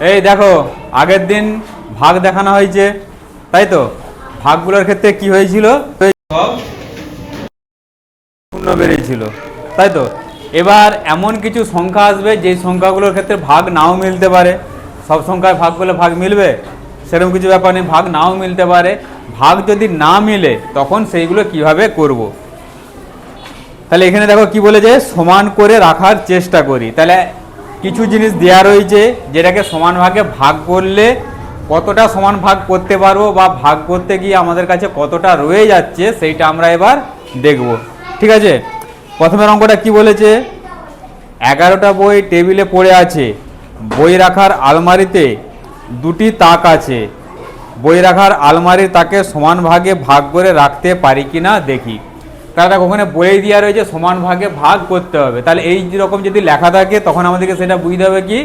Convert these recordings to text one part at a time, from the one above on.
এই দেখো, আগের দিন ভাগ দেখানো হয়েছে, তাই তো? ভাগগুলোর ক্ষেত্রে কি হয়েছিল? সব শূন্য বেরিয়েছিল, তাই তো? এবার এমন কিছু সংখ্যা আসবে যে সংখ্যাগুলোর ক্ষেত্রে ভাগ নাও মিলতে পারে। সব সংখ্যায় ভাগ করলে ভাগ মিলবে সেরকম কিছু ব্যাপার নেই, ভাগ নাও মিলতে পারে। ভাগ যদি না মিলে তখন সেইগুলো কিভাবে করব। তাহলে এখানে দেখো কি বলেছে, সমান করে রাখার চেষ্টা করি। তাহলে কিছু জিনিস দেওয়া রয়েছে যেটাকে সমান ভাগে ভাগ করলে কতটা সমান ভাগ করতে পারবো বা ভাগ করতে গিয়ে আমাদের কাছে কতটা রয়ে যাচ্ছে সেইটা আমরা এবার দেখব। ঠিক আছে, প্রথমের অঙ্কটা কি বলেছে, 11টা বই টেবিলে পড়ে আছে, বই রাখার আলমারিতে 2টি তাক আছে, বই রাখার আলমারির তাকে সমান ভাগে ভাগ করে রাখতে পারি কিনা দেখি। তাহলে ওখানে বই দেওয়া রয়েছে সমান ভাগে ভাগ করতে হবে। তাহলে এই রকম যদি লেখা থাকে তখন আমাদেরকে সেটা বুঝতে হবে কি,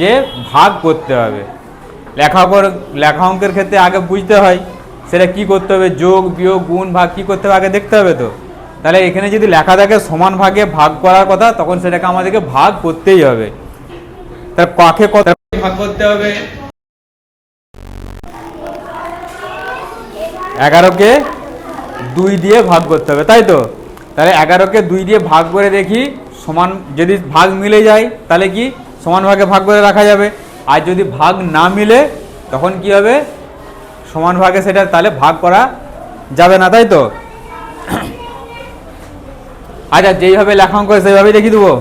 যে ভাগ করতে হবে। লেখা অঙ্কের ক্ষেত্রে আগে বুঝতে হয় সেটা কি করতে হবে, যোগ বিয়োগ গুণ ভাগ কি করতে হবে আগে দেখতে হবে তো। তাহলে এখানে যদি লেখা থাকে সমান ভাগে ভাগ করার কথা তখন সেটাকে আমাদেরকে ভাগ করতেই হবে। তাহলে কাকে কত ভাগ করতে হবে, 11কে 2 দিয়ে ভাগ করতে হবে, তাই তো? তাহলে 11কে 2 দিয়ে ভাগ করে দেখি, সমান যদি ভাগ মিলে যায় তাহলে কি সমান ভাগে ভাগ করে রাখা যাবে। আর যদি ভাগ না মিলে তখন কি হবে, সমান ভাগে সেটা তাহলে ভাগ করা যাবে না, তাই তো? আচ্ছা, যেইভাবে লেখা অঙ্ক সেইভাবেই দেখিয়ে দেবো,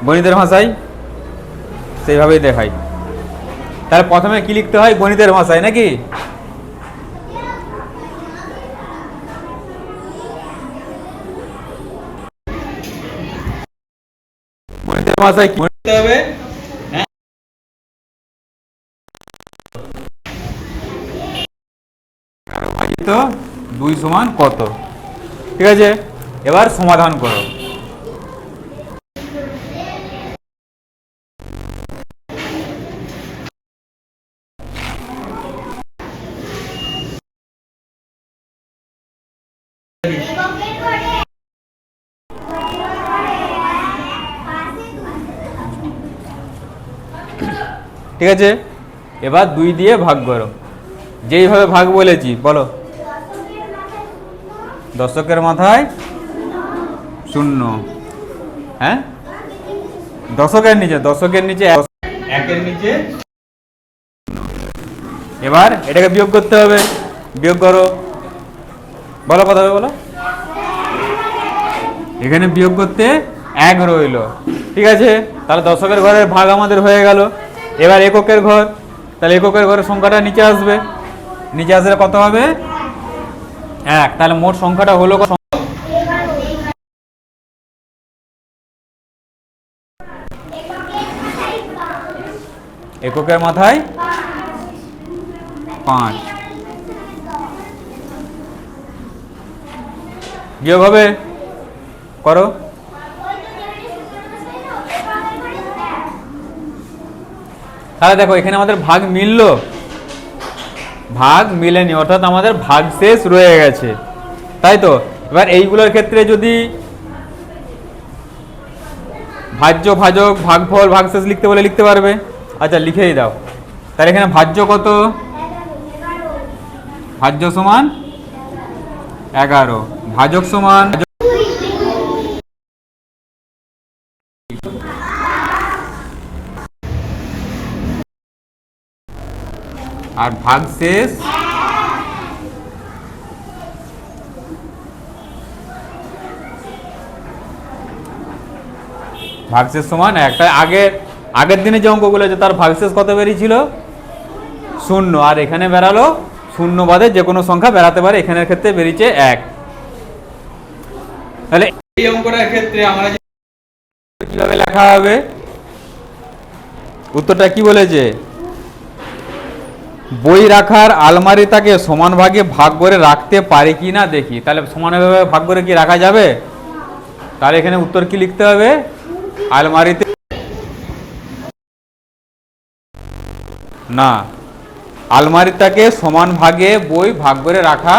গণিতের ভাষায় সেইভাবেই দেখাই। তাহলে প্রথমে কি লিখতে হয়, গণিতের ভাষায় নাকি? গণিতের ভাষায় কি লিখতে হবে, 2 সমান কত। ঠিক আছে, এবার সমাধান করো। ঠিক আছে, এবার 2 দিয়ে ভাগ করো, যেইভাবে ভাগ বলেছি বলো। দশকের মাথায় 0, হ্যাঁ, দশকের নিচে 1-এর নিচে। এবার এটাকে বিয়োগ করতে হবে, বিয়োগ করো, বলো কত হবে বলো। এখানে বিয়োগ করতে 1 রইল, ঠিক আছে? তাহলে দশকের ঘরের ভাগ আমাদের হয়ে গেল। এবার এককের ঘর, তাহলে এককের ঘরের সংখ্যাটা নিচে আসবে, নিচে আসলে কত হবে, 1। তাহলে মোট সংখ্যাটা হলো এককের মাথায় 5। বিয়োগ হবে, করো। তাহলে দেখো এখানে আমাদের ভাগ মিললো, ভাগ মিলেনি, অর্থাৎ আমাদের ভাগ শেষ রয়ে গেছে, তাই তো? এবার এইগুলোর ক্ষেত্রে যদি ভাজ্য ভাজক ভাগফল ভাগশেষ লিখতে বলে লিখতে পারবে। আচ্ছা, লিখেই দাও। তাহলে এখানে ভাজ্য কত, ভাজ্য সমান 11, ভাজক সমান, আর ভাগশেষ সমান 1। তাই আগের দিনে যে অঙ্কগুলো আছে তার ভাগশেষ কত বেরিয়েছিল, 0, আর এখানে বেরালো 0 বাদে যে কোনো সংখ্যা বেরাতে পারে, এখানের ক্ষেত্রে বেরিয়েছে 1। তাহলে এই অঙ্কটার ক্ষেত্রে আমরা কিভাবে লেখা হবে, উত্তরটা কি বলেছে, বই রাখার আলমারি তাকে সমান ভাগে ভাগ করে রাখতে পারি কি না দেখি। তাহলে সমানভাবে ভাগ করে কি রাখা যাবে? তাহলে এখানে উত্তর কি লিখতে হবে, আলমারিতে না, আলমারিটাকে সমান ভাগে বই ভাগ করে রাখা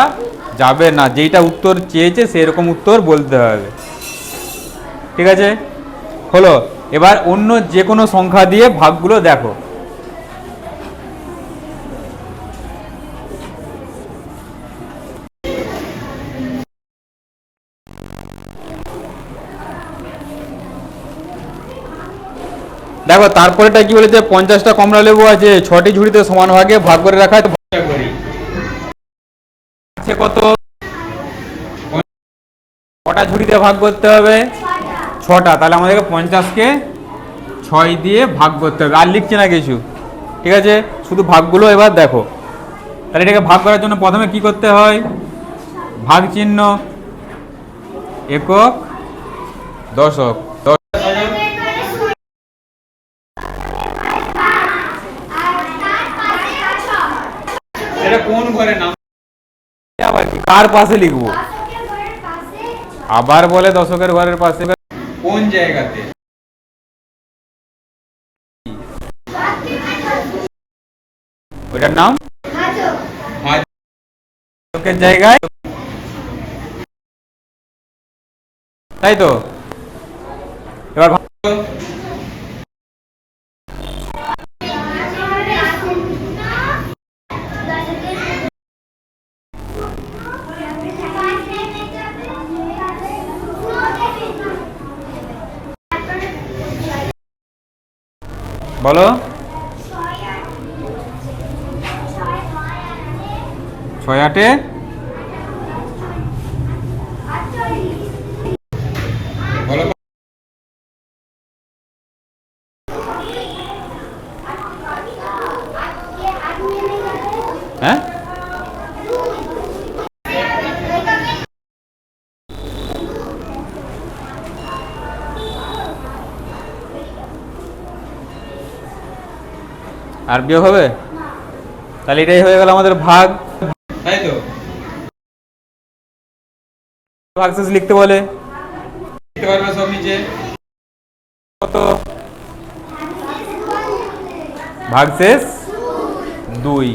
যাবে না। যেটা উত্তর চেয়েছে সেরকম উত্তর বলতে হবে, ঠিক আছে? হলো। এবার অন্য যে কোনো সংখ্যা দিয়ে ভাগগুলো দেখো। দেখো তারপরেটা কি বলেছে, 50টা কমলা লেবু আছে, 6টি ঝুড়িতে সমান ভাগে ভাগ করে রাখা আছে। আছে কত, কটা ঝুড়িতে ভাগ করতে হবে, 6টা। তাহলে আমাদেরকে 50কে 6 দিয়ে ভাগ করতে হবে, আর লিখছে না কিছু। ঠিক আছে, শুধু ভাগগুলো এবার দেখো। তাহলে এটাকে ভাগ করার জন্য প্রথমে কি করতে হয়, ভাগ চিহ্ন, একক, দশক। এটা কোন ঘরের নাম, আবার কি কার পাশে লিখবো, আবার বলে দশকের ঘরের পাশে, কোন জায়গাতে, ওইটার নাম ভাজকের জায়গায়, তাই তো। এবার বলো, 6 8 বলো, হ্যাঁ আর বিয়োগ হবে, তাহলে এটাই হয়ে গেল আমাদের ভাগ, তাই তো। ভাগশেষ লিখতে বলে, লিখতে পারবে সব নিচে, কত, ভাগশেষ 2।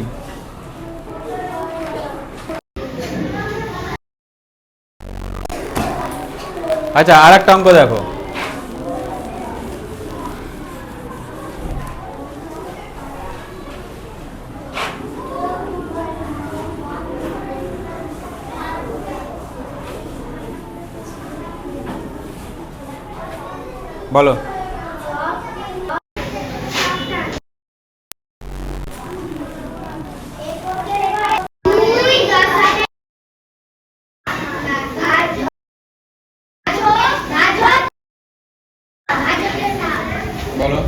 আচ্ছা, আর একটা অঙ্ক দেখো, বলো, বলো,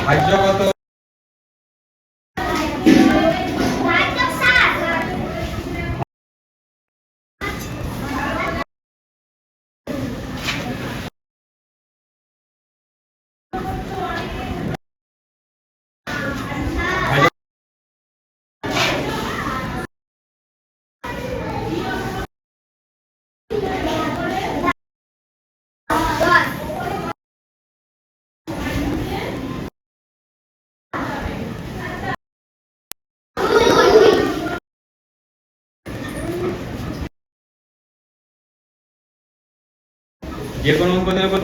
ভাজ্য কত, যে কোনো অঙ্ক দিলে